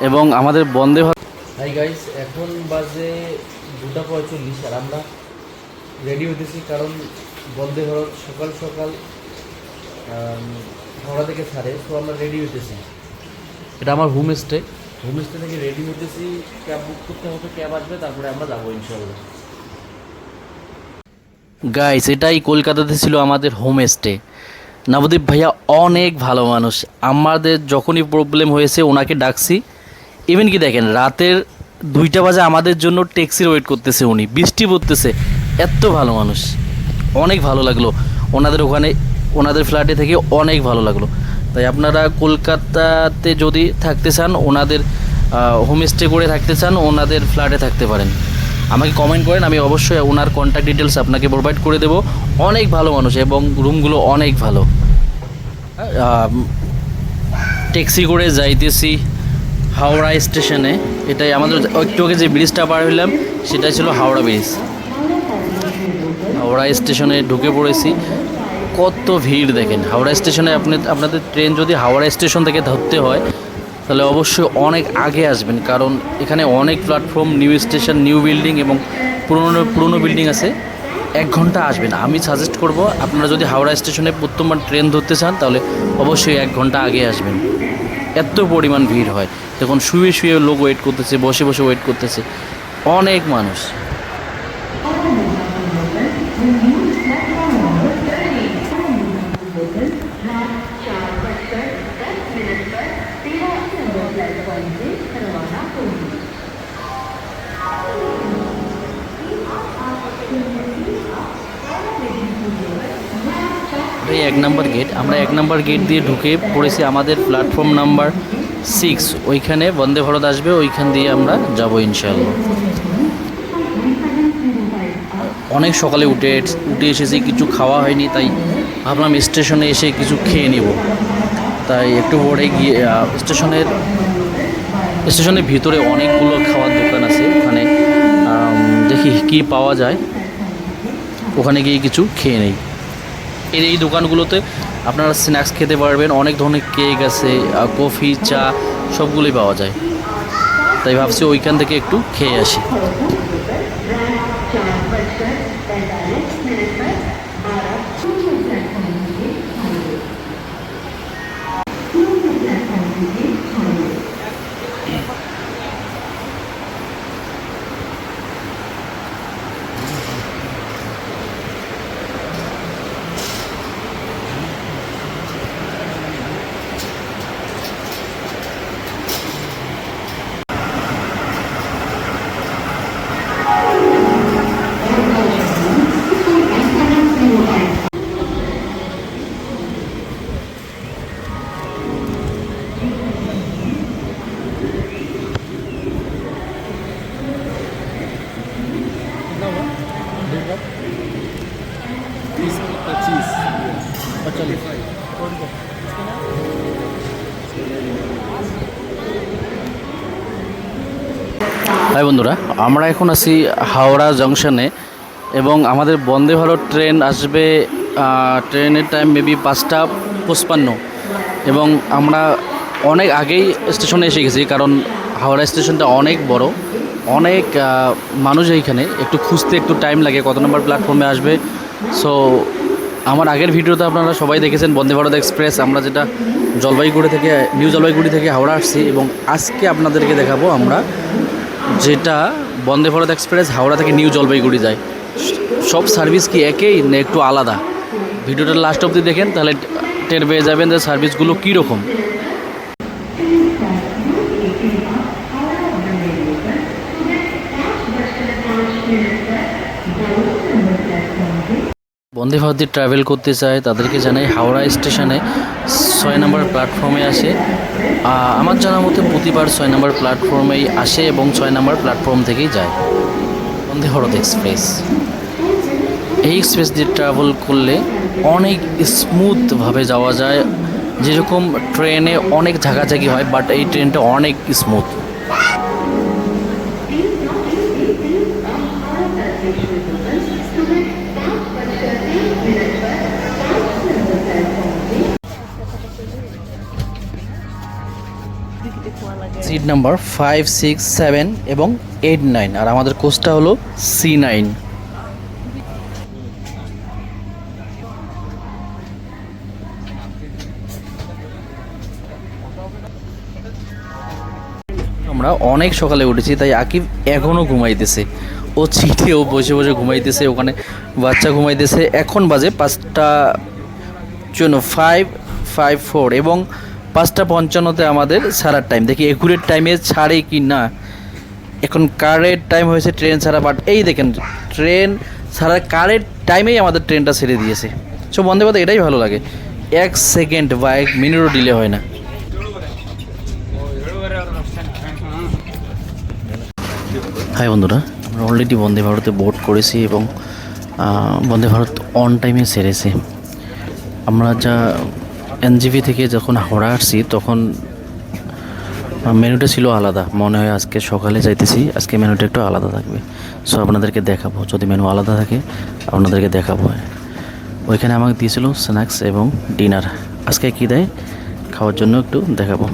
এবং আমাদের Vande Bharat. Hi guys, এখন বাজে 2:45 আর আমরা রেডি হতেছি, কারণ বন্দে ভারত সকাল সকাল হাওড়া থেকে ছাড়ে। তো আমরা রেডি হতেছি, এটা আমার হোমস্টে থেকে রেডি হতেছি। ক্যাব বুক করতে হবে, ক্যাব আসবে, তারপরে আমরা যাবো ইনশাল্লাহ। গাইস, এটাই কলকাতাতে ছিল আমাদের হোমস্টে। নবদীপ ভাইয়া অনেক ভালো মানুষ। আমাদের যখনই প্রবলেম হয়েছে ওনাকে ডাকছি। ইভেন কি দেখেন, রাতের 2টা বাজে আমাদের জন্য ট্যাক্সির ওয়েট করতেছে উনি, বৃষ্টি পড়তেছে। এত ভালো মানুষ, অনেক ভালো লাগলো ওনাদের ওখানে, ওনাদের ফ্ল্যাটে থেকে অনেক ভালো লাগলো। তাই আপনারা কলকাতাতে যদি থাকতে চান, ওনাদের হোমস্টে করে থাকতে চান, ওনাদের ফ্ল্যাটে থাকতে পারেন। আমাকে কমেন্ট করেন, আমি অবশ্যই ওনার কন্ট্যাক্ট ডিটেলস আপনাকে প্রোভাইড করে দেবো। অনেক ভালো মানুষ এবং রুমগুলো অনেক ভালো। ট্যাক্সি করে যাইতেছি হাওড়া স্টেশনে। এটাই আমাদের একটু আগে যে ব্রিজটা পার হইলাম সেটাই ছিল হাওড়া ব্রিজ। হাওড়া স্টেশনে ঢুকে পড়েছি। কত ভিড় দেখেন হাওড়া স্টেশনে। আপনাদের ট্রেন যদি হাওড়া স্টেশন থেকে ধরতে হয় তাহলে অবশ্যই অনেক আগে আসবেন, কারণ এখানে অনেক platform, new station, new building এবং পুরনো বিল্ডিং আছে। 1 ঘন্টা আসবেন। আমি সাজেস্ট করব, আপনারা যদি হাওড়া স্টেশনে প্রথমবার ট্রেন ধরতে চান তাহলে অবশ্যই 1 ঘন্টা আগে আসবেন। এত পরিমাণ ভিড় হয়, তখন শুয়ে শুয়ে লোক ওয়েট করতেছে, বসে বসে ওয়েট করতেছে, অনেক মানুষ। এই 1 নম্বর গেট, আমরা 1 নম্বর গেট দিয়ে ঢুকে পড়েছি আমাদের প্ল্যাটফর্ম নাম্বার 6। ওইখানে বন্দে ভারত আসবে, ওইখান দিয়ে আমরা যাব ইনশাআল্লাহ। অনেক সকালে উঠে এসেছি, কিছু খাওয়া হয়নি, তাই ভাবলাম স্টেশনে এসে কিছু খেয়ে নিব। তাই একটু পরে গিয়ে স্টেশনের ভিতরে অনেকগুলো খাওয়ার দোকান আছে, ওখানে দেখি কি পাওয়া যায়, ওখানে গিয়ে কিছু খেয়ে নেই। এই দোকানগুলোতে আপনারা স্ন্যাক্স খেতে পারবেন, অনেক ধরনের কেক আছে, কফি, চা সবগুলোই পাওয়া যায়। তাই ভাবছি ওইখান থেকে একটু খেয়ে আসি। হাই বন্ধুরা, আমরা এখন আছি হাওড়া জংশনে এবং আমাদের বন্দে ভারত ট্রেন আসবে। ট্রেনের টাইম মেবি 5:55 এবং আমরা অনেক আগেই স্টেশনে এসে গেছি, কারণ হাওড়া স্টেশনটা অনেক বড়, অনেক মানুষ এইখানে, একটু খুঁজতে একটু টাইম লাগে কত নম্বর প্ল্যাটফর্মে আসবে। সো আমার আগের ভিডিওতে আপনারা সবাই দেখেছেন বন্দে ভারত এক্সপ্রেস, আমরা যেটা নিউ জলপাইগুড়ি থেকে হাওড়া আসছি, এবং আজকে আপনাদেরকে দেখাবো আমরা যেটা বন্দে ভারত এক্সপ্রেস হাওড়া থেকে নিউ জলপাইগুড়ি যায়। সব সার্ভিস কি একই না একটু আলাদা? ভিডিওটা লাস্ট অবধি দেখেন, তাহলে টের পেয়ে যাবেন যে সার্ভিসগুলো কীরকম। বন্দে ভারত দিয়ে ট্রাভেল করতে চায় তাদেরকে জানাই হাওড়া স্টেশনে 6 নম্বর প্ল্যাটফর্মে আসে। আমার জানা মতে প্রতিবার 6 নম্বর প্ল্যাটফর্মেই আসে এবং 6 নম্বর প্ল্যাটফর্ম থেকেই যায় বন্দে ভারত এক্সপ্রেস। এই এক্সপ্রেস দিয়ে ট্রাভেল করলে অনেক স্মুথভাবে যাওয়া যায়। যেরকম ট্রেনে অনেক ঝাঁকাঝাঁকি হয়, বাট এই ট্রেনটা অনেক স্মুথ। সিট নাম্বার 5, 6, 7 এবং 8, 9, আর আমাদের কোচটা হলো C9। আমরা অনেক সকালে উঠেছি, তাই আকিব এখনও ঘুমাইতেছে। ও ছিটে ও বসে বসে ঘুমাইতেছে, ওখানে বাচ্চা ঘুমাইতেছে। এখন বাজে 5টা 5:54 এবং 5:55 আমাদের ছাড়ার টাইম। দেখি একুরেট টাইমে ছাড়ে কি না। এখন কারেক্ট টাইম হয়েছে ট্রেন ছাড়া, বাট এই দেখেন ট্রেন ছাড়ার কারেক্ট টাইমেই আমাদের ট্রেনটা ছেড়ে দিয়েছে। সো বন্দে ভারত এটাই ভালো লাগে, 1 সেকেন্ড বা 1 মিনিটও ডিলে হয় না। হাই বন্ধুরা, আমরা অলরেডি বন্দে ভারতে বোর্ড করেছি এবং বন্দে ভারত অন টাইমে ছেড়েছে। আমরা যা এনজিপি থেকে যখন হাওড়া আসছি তখন মেনুটা ছিল আলাদা। মনে হয় আজকে সকালে যাইতেছি, আজকে মেনুটা একটু আলাদা থাকবে। সো আপনাদেরকে দেখাবো, যদি মেনু আলাদা থাকে আপনাদেরকে দেখাবো। ওইখানে আমাকে দিয়েছিল স্ন্যাক্স এবং ডিনার। আজকে কী দেয় খাওয়ার জন্য একটু দেখাবো।